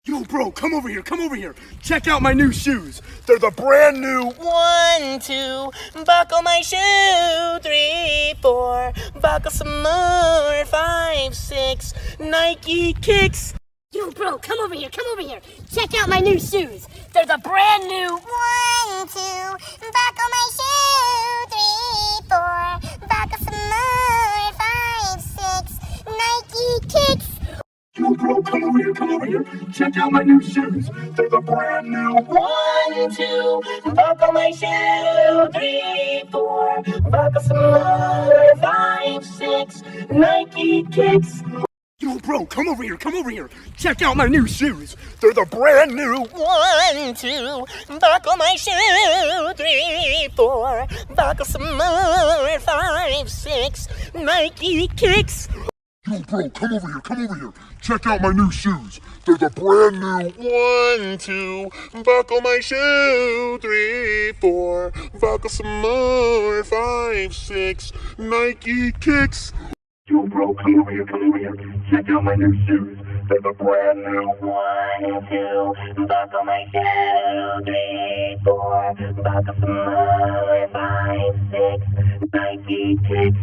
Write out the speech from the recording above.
Yo, bro, come over here, come over here. Check out my new shoes. They're the brand new 1, 2, buckle my shoe. 3, 4, buckle some more. 5, 6, Nike kicks. Yo, bro, come over here, come over here. Check out my new shoes. They're the brand new 1, 2, buckle my shoe. 3, 4, buckle some more. 5, 6, Nike kicks. Yo, bro, come over here, come over here. Check out my new shoes. They're the brand new 1, 2, buckle my shoe. 3, 4, buckle some more. 5, 6, Nike kicks. Yo, bro, come over here, come over here. Check out my new shoes. They're the brand new 1, 2, buckle my shoe. 3, 4, buckle some more. 5, 6, Nike kicks. Yo, bro, come over here, come over here. Check out my new shoes. They're the brand new 1, 2, buckle my shoe. 3, 4, buckle some more. 5, 6, Nike kicks. Yo, bro, come over here, come over here. Check out my new shoes. They're the brand new 1, 2, buckle my shoe. 3, 4, buckle some more. 5, 6, Nike kicks.